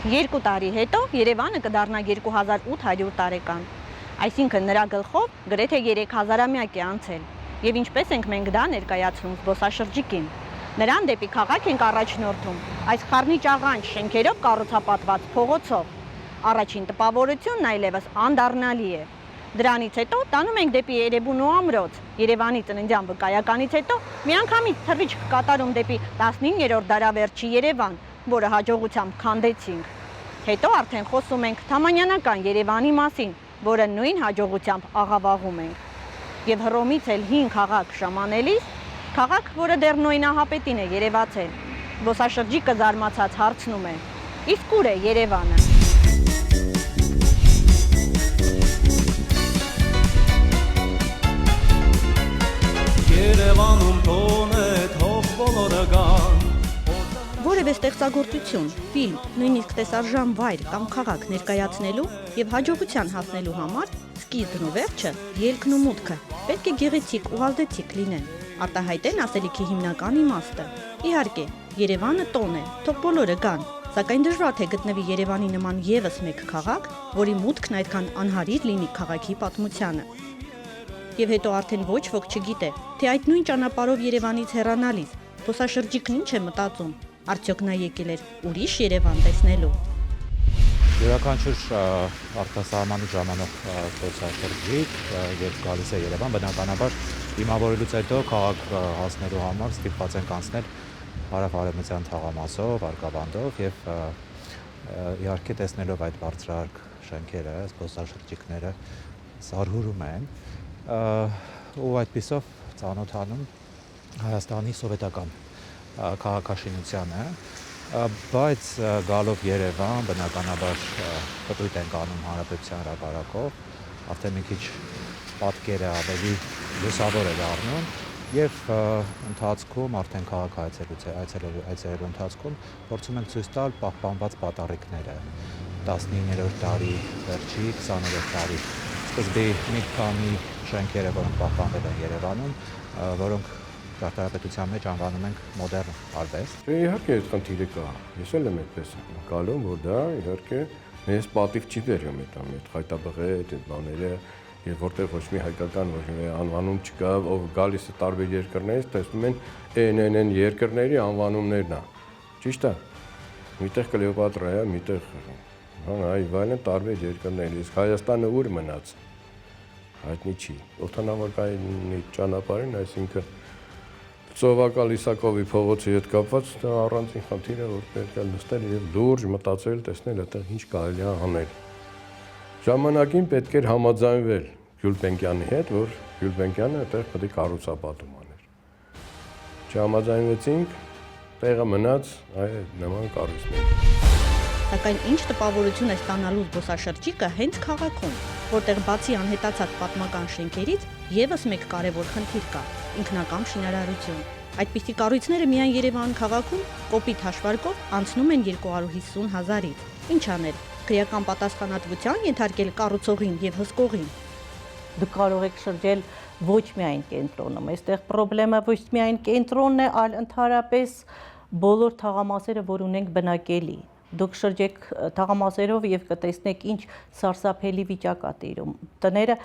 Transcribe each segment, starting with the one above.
2 տարի հետո Երևանը կդառնա 2800 տարեկան։ Այսինքն նրա գլխով գրեթե 3000-ամյակ է անցել։ Եվ ինչպես ենք մենք դա ներկայացնում զբոսաշրջիկին։ Նրան դեպի քաղաք ենք առաջնորդում այս խառնիճաղանճ շենքերով կառուցապատված փողոցով։ Առաջին տպավորությունն այլևս անդառնալի է։ Դրանից հետո տանում ենք դեպի Երևանու ամրոց։ Երևանի ծննդյան վկայականից հետո միանգամից թռիչք կատարում դեպի 15-րդ դարավերջի Երևան, որը հաջողությամբ քանդեցինք։ Հետո արդեն խոսում ենք թամանյանական Երևանի մասին, որը նույն հաջողությամբ աղավաղում ենք։ Եվ Հռոմից էլ հին քաղաք ժամանելիս, քաղաք, որը դեռ նոյնահապետին է երևացել։ Զբոսաշրջիկը զարմացած հարցնում է. իսկ ուր է Երևանը։ Երևանում տոն է, թող բոլորը գան։ Որևէ ստեղծագործություն, ֆիլմ, նույնիսկ տեսարժան վայր կամ քաղաք ներկայացնելու եւ հաջողության հասնելու համար սկիզբն ու վերջը, ելքն ու մուտքը պետք է գեղեցիկ ու ազդեցիկ լինեն, արտահայտեն ասելիքի հիմնական իմաստը։ Իհարկե, Երևանը տոն է, թող բոլորը գան, սակայն դժվար թե գտնվի Երևանի նման եւս մեկ քաղաք, որի մուտքն այդքան անհարիր լինի քաղաքի պատմությանը։ Եվ հետո արդեն ոչ ոք չգիտե, թե այդ նույն ճանապարհով Երևանից հեռանալիս զբոսաշրջիկն ինչ է մտածում, արդյոք նա եկել էր ուրիշ Երևան տեսնելու։ Յուրաքանչյուր արտասահմանի ժամանող զբոսաշրջիկ, երբ գալիս է Երևան, բնականաբար դիմավորելուց հետո քաղաք հասնելու համար ստիպված ենք անցնել հարավ-արևմտյան թաղամասով, Արկավանդով եւ իհարկե տեսնելով այդ բարձրահարկ շենքերը, զբոսաշրջիկները զարհուրում են ու այդպիսով ծանոթանում Հայաստանի սովետական քաղաքաշինությանը, բայց գալով Երևան բնականաբար պտույտ ենք անում հանրապետության հրապարակով, արդեն մի քիչ պատկերը ավելի լուսավոր է դառնում եւ ընթացքում արդեն քաղաք այցելելու ընթացքում փորձում ենք ցույց տալ պահպանված պատառիկները 19-րդ դարի վերջի 20-րդ դարի սկզբի մի քանի շենքերը, որոնք պահպանվել են Երևանում, որոնք ճարտարապետության մեջ անվանում ենք մոդեռն արվեստ։ Իհարկե այդ խնդիրը կա։ Ես էլ եմ այդպես գալում, որ դա իհարկե մեզ պատիվ չի բերում այդ խայտաբղետ, այդ բաները, եւ որտեղ ոչ մի հայկական ոչ մի անվանում չկա, ով գալիս է տարբեր երկրներից, տեսնում են այն երկրների անվանումներն է։ Ճիշտ է։ Միտեղ Կլեոպատրա է, միտեղ այլն տարբեր երկրներ, իսկ Հայաստանը ուր մնաց։ Հայտնի չի։ Օդանավակայանի ճանապարհին, այսինքն Ծովակալ Իսակովի փողոցի հետ կապված դա առանձին խնդիր է, որ պետք է նստել եւ լուրջ մտածել, տեսնել այդտեղ ինչ կարելի է անել։ Ժամանակին պետք էր համաձայնվել Գյուլբենկյանի հետ, որ Գյուլբենկյանը այդտեղ պետք է կառուցապատում աներ։ Չհամաձայնվեցինք, տեղը մնաց այդ նման կառույցներ։ Սակայն ինչ տպավորություն է ստանալու զբոսաշրջիկը հենց քաղաքում, որտեղ բացի անհետացած պատմական շենքերից եւս մեկ կարևոր խնդիր կա՝ ինքնակամ շինարարություն։ Այդպիսի կառույցները միայն Երևան քաղաքում կոպիտ հաշվարկով անցնում են 250 հազարից։ Ինչ անել, քրեական պատասխանատվության ենթարկել կառուցողին եւ հսկողին։ Դուք կարող եք շրջել ոչ միայն կենտրոնում, այստեղ խնդրեմը ոչ միայն կենտրոնն է, այլ ընդհանրապես բոլոր թաղամասերը, որ ունենք բնակելի։ Դուք շրջեք թաղամասերով եւ կտեսնեք ինչ սարսափելի վիճակ է տիրում։ Տները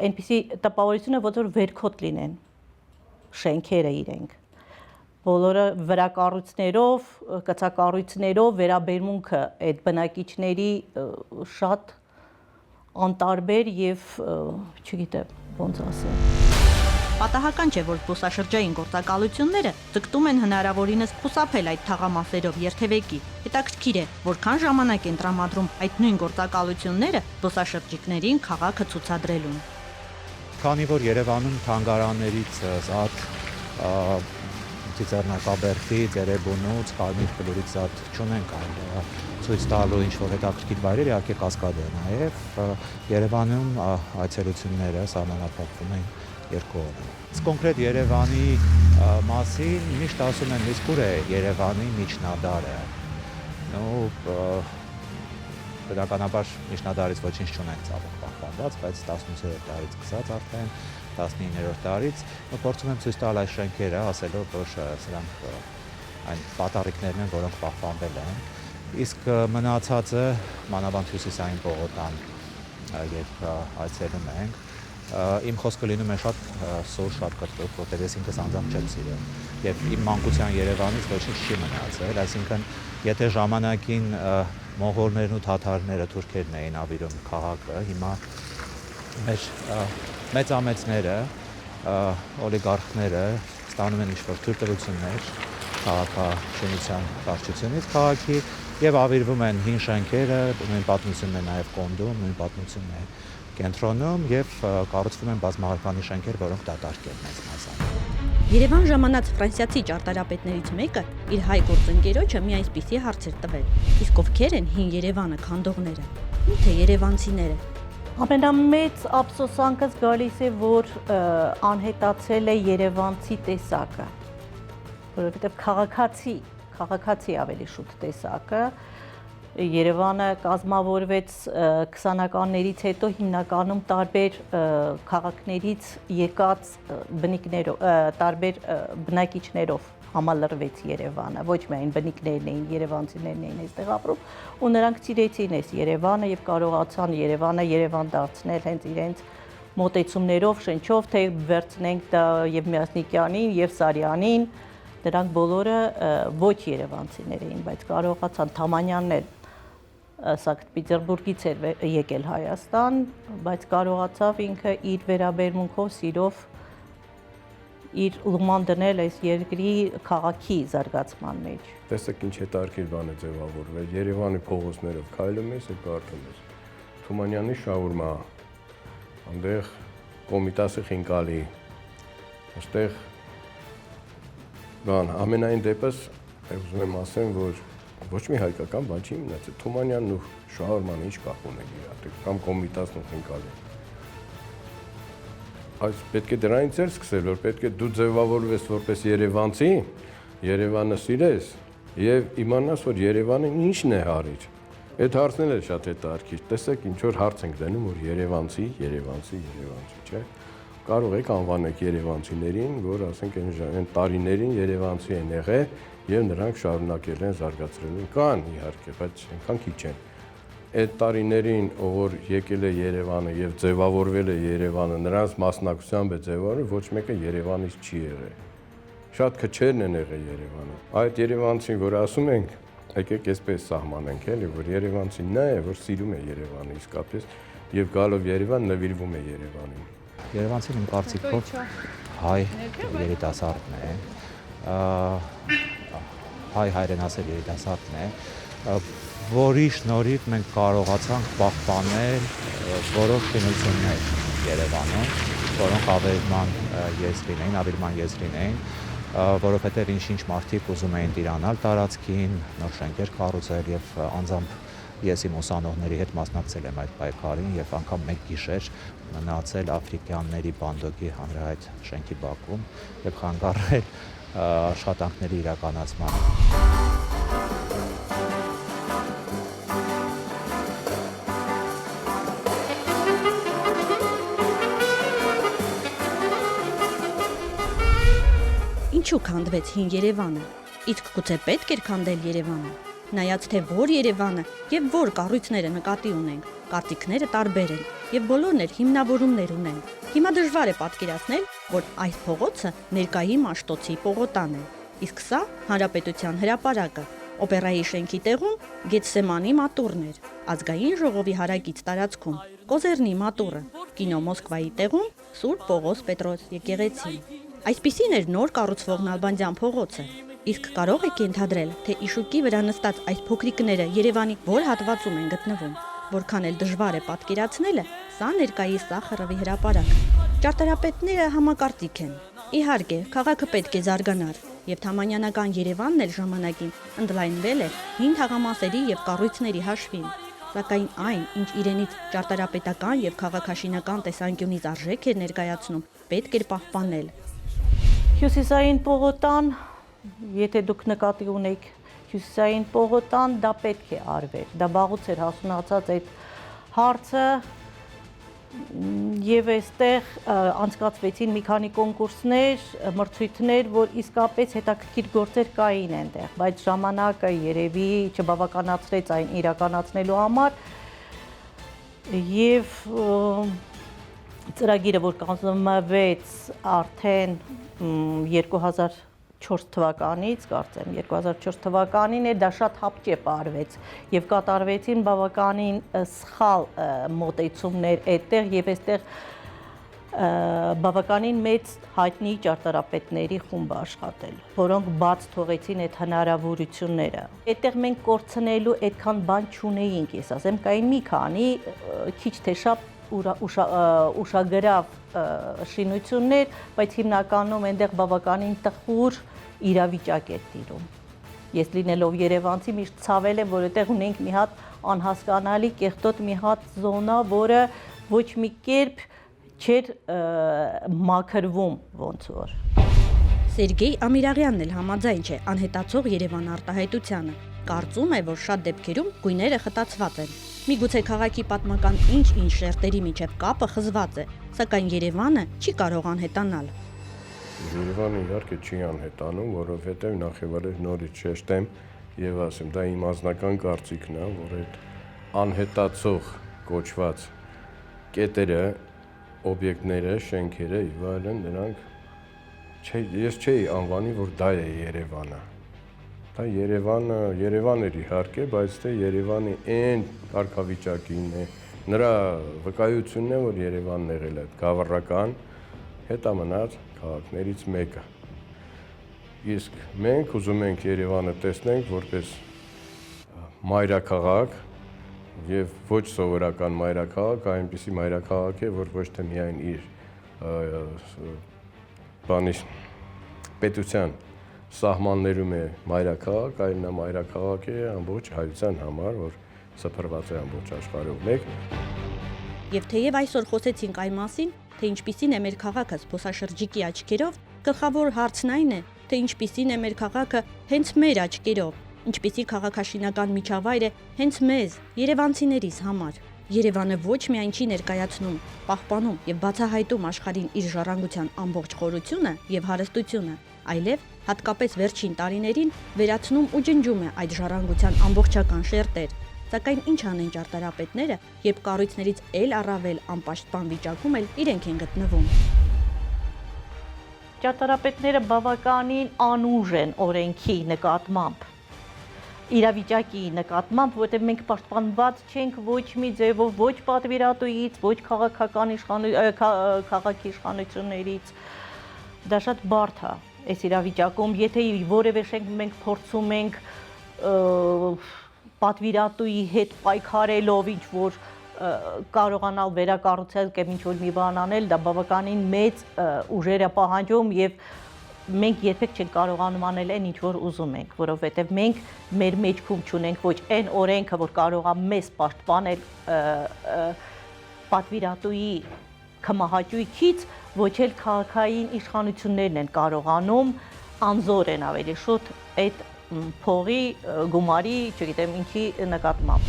այնպիսի տպավորություն է, որ վերքոտ լինեն շենքերը իրենք։ Բոլորը վրակառույցներով, կցակառույցներով վերաբերմունքը այդ բնակիչների շատ անտարբեր եւ չգիտեմ ոնց ասել։ Պատահական չէ, որ զբոսաշրջային գործակալությունները ձգտում են հնարավորինս խուսափել այդ թաղամասերով երթևեկի։ Հետաքրքիր է, որքան ժամանակ են տրամադրում այդ նույն գործակալությունները զբոսաշրջիկներին քաղաքը ցուցադրելուն։ Քանի որ Երևանում թանգարաններից զատ Ծիծեռնակաբերդից, Էրեբունուց, Կարմիր Բլուրից զատ չունենք այլ ցույց տալու ինչ-որ հետաքրքիր վայրեր, իհարկե Կասկադը է նաև Երևանում այցելությունները սահմանափակվում են 2 օրը։ Կոնկրետ Երևանի մասին միշտ ասում են, իսկ ուր է Երևանի միջնադարը։ Բնականաբար միջնադարից ոչինչ չունենք ցավոք պահպանված, բայց 18-րդ դարից սկսած արդեն 19-րդ դարից փորձում եմ ցույց տալ այս շենքերը, ասելով, որ սրանք այն պատառիկներն են, որոնք պահպանվել են։ Իսկ մնացածը մանավանդ հյուսիսային պողոտան, երբ այցելում ենք, իմ խոսքը լինում է շատ սուր, շատ կտրուկ, որտեղ ես ինքս անձամբ չեմ սիրել։ Եվ իմ մանկության Երևանից ոչինչ չի մնացել, այսինքն եթե ժամանակին մոնղոլներն ու թաթարները, թուրքերն էին ավիրում քաղաքը, հիմա մեր մեծամեծները, օլիգարխները ստանում են ինչ-որ թույլտվություններ քաղաքաշինության վարչությունից քաղաքի եւ ավիրվում են հին շենքերը, նույն պատմությունն է նաեւ Կոնդում, նույն պատմությունն է կենտրոնում եւ կառուցվում են բազմահարկանի շենքեր, որոնք դատարկ են մեծ մասամբ։ Երևան ժամանած ֆրանսիացի ճարտարապետներից մեկը իր հայ գործընկերոջը մի այսպիսի հարց էր տվել. իսկ ովքեր են հին Երևանը քանդողները, ու թե երևանցիները։ Ամենամեծ ափսոսանքս գալիս է, որ անհետացել է երևանցի տեսակը, որովհետև քաղաքացի ավելի շուտ տեսակը։ Երևանը կազմավորվեց 20-ականներից հետո հիմնականում տարբեր քաղաքներից եկած տարբեր բնակիչներով համալրվեց Երևանը, ոչ միայն բնիկներն էին, երևանցիներն էին այստեղ ապրում, ու նրանք սիրեցին այս Երևանը եւ կարողացան Երևանը Երևան դարձնել հենց իրենց մոտեցումներով, շնչով, թե վերցնենք դա եւ Մյասնիկյանին եւ Սարյանին, դրանք բոլորը ոչ երևանցիներ էին, բայց կարողացան Թամանյանն էլ Սանկտ Պետերբուրգից էր եկել Հայաստան, բայց կարողացավ ինքը իր վերաբերմունքով, սիրով իր լուման դնել այս երկրի քաղաքի զարգացման մեջ։ Տեսեք ինչ հետաքրքիր բան է ձևավորվել։ Երևանի փողոցներով քայլում ես եւ կարդում ես Թումանյանի շաուրմա, այնտեղ Կոմիտասի խինկալի, այստեղ բան ամենայն դեպս ուզում եմ ասեմ, որ ոչ մի հայկական բան չի մնացել։ Թումանյանն ու շաուրման ինչ կապ ունեն իրար, կամ Կոմիտասն ու խինկալին։ Այս պետք է դրանից էլ սկսել, որ պետք է դու ձևավորվես որպես երևանցի, Երևանը սիրես եւ իմանաս, որ Երևանը ինչն է հարիր։ Այդ հարցն էլ է շատ հետաքրքիր։ Տեսեք ինչ որ հարց ենք դնում, որ երևանցի, չէ՞։ Կարող եք անվանեք երևանցիներին, որ ասենք այն տարիներին երևանցի են եղել եւ նրանք շարունակել են զարգացրել են։ Կան իհարկե, բայց այնքան քիչ են։ Այդ տարիներին, ով եկել է Երևանը եւ ձևավորվել է Երևանը, նրանց մասնակցությամբ է ձևավորվել, ոչ մեկը Երևանից չի եղել։ Շատ քչերն են եղել Երևանը։ Այդ երևանցին, որ ասում ենք, եկեք այսպես սահմանենք, էլի, որ երևանցին նա է, որ սիրում է Երևանը իսկապես եւ գալով Երևան նվիրվում է Երևանին։ Երևանցին իմ կարծիքով հայ երիտասարդն է, հայ հայրենասեր երիտասարդն է, որի շնորհիվ մենք կարողացանք պահպանել որոշ շինություններ Երևանում, որոնք ավերման եզրին էին, որովհետև ինչ-ինչ մարդիկ ուզում էին տիրանալ տարածքին, նոր շենքեր կառուցել եւ անձամբ ես իմ ուսանողների հետ մասնակցել եմ այդ պայքարին եւ անգամ մեկ գիշեր մնացել աֆրիկյանների բանդոկի հանրահայտ շենքի բակում եւ խանգարել աշխատանքների իրականացմանը։ Ինչու քանդվեց հին Երևանը, իսկ գուցե պետք էր քանդել Երևանը։ Նայած թե որ Երևանը եւ որ կառույցները նկատի ունենք, կարծիքները տարբեր են եւ բոլորն էլ հիմնավորումներ ունեն։ Հիմա դժվար է պատկերացնել, որ այս փողոցը ներկայի Մաշտոցի պողոտան է, իսկ սա Հանրապետության հրապարակը, օպերայի շենքի տեղում Գետսեմանի մատուռն էր, ազգային ժողովի հարակից տարածքում Կոզերնի մատուռը, կինո Մոսկվայի տեղում Սուրբ Պողոս Պետրոս եկեղեցին։ Այսպիսին էր նոր կառուցվող Նալբանդյան փողոցը։ Իսկ կարող եք ենթադրել, թե իշուկի վրա նստած այս փոքրիկները Երևանի որ հատվածում են գտնվում, որքան էլ դժվար է պատկերացնելը, սա ներկայի Սախարովի հրապարակ։ Ճարտարապետները համակարծիք են։ Իհարկե, քաղաքը պետք է զարգանար, եւ Թամանյանական Երևանն էլ ժամանակին ընդլայնվել է հին թաղամասերի եւ կառույցների հաշվին։ Սակայն այն, ինչ իրենից ճարտարապետական եւ քաղաքաշինական տեսանկյունից արժեք էր ներկայացնում, պետք էր պահպանել։ Հյուսիսային պողոտան, եթե դուք նկատի ունեք հյուսիսային պողոտան, դա պետք է արվեր, դա վաղուց էր հասունացած այդ հարցը, Եվ այստեղ անցկացվեցին մի քանի կոնկուրսներ, մրցույթներ, որ իսկապես հետաքրքիր գործեր կային այնտեղ, բայց ժամանակը երևի չբավականացրեց այն իրականացնելու համար եւ ծրագիրը, որ կազմվեց արդեն 2004 թվականից, կարծեմ 2004 թվականին դա շատ հապճեպ արվեց եւ կատարվեցին բավականին սխալ մոտեցումներ այդտեղ եւ այստեղ բավականին մեծ հայտնի ճարտարապետների խումբ աշխատել, որոնք բաց թողեցին այդ հնարավորությունները։ Այդտեղ մենք կորցնելու այդքան բան չունեինք, ես ասեմ, կային մի քանի քիչ թե շատ ուշագրավ շինություններ, բայց հիմնականում այնտեղ բավականին տխուր իրավիճակ է տիրում։ Ես լինելով երևանցի միշտ ցավել եմ, որ այդտեղ ունենք մի հատ անհասկանալի կեղտոտ մի հատ զոնա, որը ոչ մի կերպ չէր մաքրվում ոնց որ։ Սերգեյ Ամիրաղյանն էլ համաձայն չէ անհետացող Երևան արտահայտությանը։ Կարծում է, որ շատ դեպքերում գույները խտացված են։ Միգուցե քաղաքի պատմական ինչ-ինչ շերտերի միջև կապը խզված է, սակայն Երևանը չի կարող անհետանալ։ Երևանը իհարկե չի անհետանում, որովհետև նախևառեջ նորից շեշտեմ եւ ասեմ, դա իմ անձնական կարծիքն է, որ այդ անհետացող կոչված կետերը, օբյեկտները, շենքերը եւ այլն, դրանք ես չէի անվանի, որ դա է Երևանը։ Դա Երևան էր իհարկե, բայց թե Երևանի այն կարգավիճակին է, նրա վկայությունն է, որ Երևանն եղել է գավառական հետամնաց քաղաքներից մեկը։ Իսկ մենք ուզում ենք Երևանը տեսնենք որպես մայրաքաղաք եւ ոչ սովորական մայրաքաղաք, այնպիսի մայրաքաղաք է, որ ոչ թե միայն իր պետության սահմաններում է մայրաքաղաք, այլ նա մայրաքաղաք է ամբողջ հայության համար, որ սփռված է ամբողջ աշխարհով մեկ։ Եվ թեև այսօր խոսեցինք այն մասին, թե ինչպիսին է մեր քաղաքը զբոսաշրջիկի աչքերով, գլխավոր հարցն այն է, թե ինչպիսին է մեր քաղաքը հենց մեր աչքերով, ինչպիսի քաղաքաշինական միջավայր է հենց մեզ, երևանցիներիս համար։ Երևանը ոչ միայն չի ներկայացնում, պահպանում եւ բացահայտում աշխարհին իր ժառանգության ամբողջ խորությունը եւ հարստությունը, այլև հատկապես վերջին տարիներին վերացնում ու ջնջում է այդ ժառանգության ամբողջական շերտեր։ Սակայն ինչ անեն ճարտարապետները, երբ կառույցներից էլ առավել անպաշտպան վիճակում էլ իրենք են գտնվում։ Ճարտարապետները բավականին անուժ են օրենքի նկատմամբ, իրավիճակի նկատմամբ, որտեղ մենք պաշտպանված չենք ոչ մի ձևով, ոչ պատվիրատուից, ոչ քաղաքի իշխանություններից։ Դա շատ բարդ է այս իրավիճակում, եթե որևէ շենք մենք փորձում ենք պատվիրատուի հետ պայքարելով ինչ որ կարողանալ վերակառուցել կամ ինչ որ մի բան անել, դա բավականին մեծ ուժեր է պահանջում եւ մենք երբեք չենք կարողանում անել այն ինչ որ ուզում ենք, որովհետև մենք մեր մեջքում չունենք ոչ այն օրենքը, որ կարող է մեզ պաշտպանել պատվիրատուի կմահաճույքից, ոչ էլ քաղաքային իշխանություններն են կարողանում անզոր են ավելի շուտ այդ փողի գումարի, չգիտեմ ինչի նկատմամբ։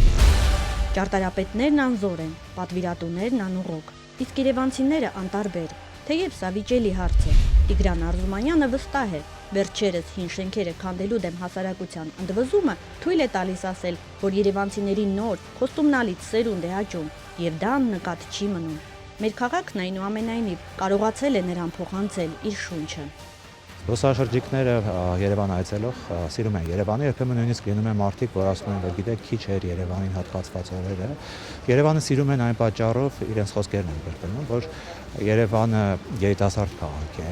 Ճարտարապետներն անզոր են, պատվիրատուներն անուղոկ, իսկ երևանցիները անտարբեր։ Թեև սա վիճելի հարց է, Տիգրան Արզումանյանը վստահ է, վերջերս հին շենքերը քանդելու դեմ հասարակության ընդվզումը թույլ է տալիս ասել, որ երևանցիների նոր, խոստումնալից սերունդ է աճում, եւ դա աննկատ չի մնում։ Մեր քաղաքն այնուամենայնիվ կարողացել է նրան փոխանցել իր շունչը։ Զբոսաշրջիկները Երևան այցելող սիրում են Երևանը, երբեմն նույնիսկ լինում են մարդիկ, որ ասում են, որ գիտեք, քիչ էր Երևանին հատկացված օրերը։ Երևանը սիրում են այն պատճառով, իրենց խոսքերն են կրկնում, որ Երևանը երիտասարդ քաղաք է,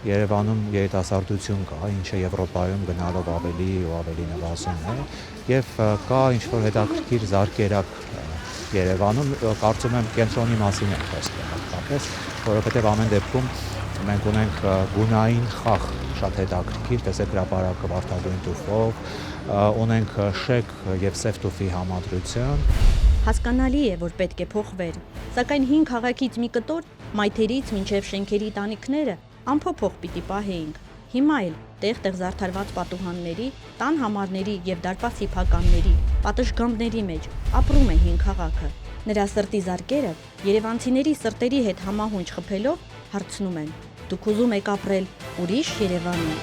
Երևանում երիտասարդություն կա, ինչը Եվրոպայում գնալով ավելի ու ավելի նվազում է, եւ կա ինչ-որ հետաքրքիր զարկերակ Երևանում, կարծում եմ կենտրոնի մասին է խոսքը հատկապես, որովհետեւ ամեն դեպքում մենք ունենք գունային խաղ շատ հետաքրքիր, տեսեք հրապարակը վարդագույն տուֆով, ունենք շեկ եւ սև տուֆի համադրություն։ Հասկանալի է, որ պետք է փոխվեր, սակայն հին քաղաքից մի կտոր մայթերից մինչև շենքերի տանիքները անփոփոխ պիտի պահեինք։ Հիմա էլ տեղ-տեղ զարդարված պատուհանների, տան համարների եւ դարպաս հիփականների, պատշգամբների մեջ ապրում է հին քաղաքը։ Նրա սրտի զարկերը երևանցիների սրտերի հետ համահունչ խփելով հարցնում են. դուք ուզում եք ապրել ուրիշ Երևանում։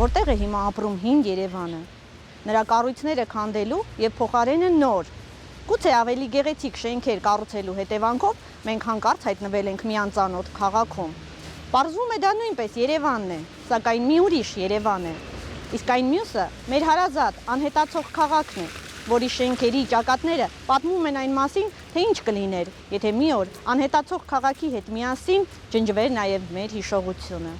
Որտեղ է հիմա ապրում հին Երևանը։ Նրա կառույցները քանդելու եւ փոխարենը նոր, գուցե ավելի գեղեցիկ շենքեր կառուցելու հետևանքով մենք հանկարծ հայտնվել ենք մի անծանոթ քաղաքում։ Պարզվում է դա նույնպես Երևանն է, սակայն մի ուրիշ Երևան է։ Իսկ այն մյուսը մեր հարազատ անհետացող քաղաքն է, որի շենքերի ճակատները պատմում են այն մասին, թե ինչ կլիներ, եթե մի օր անհետացող քաղաքի հետ միասին ջնջվեր նաեւ մեր հիշողությունը։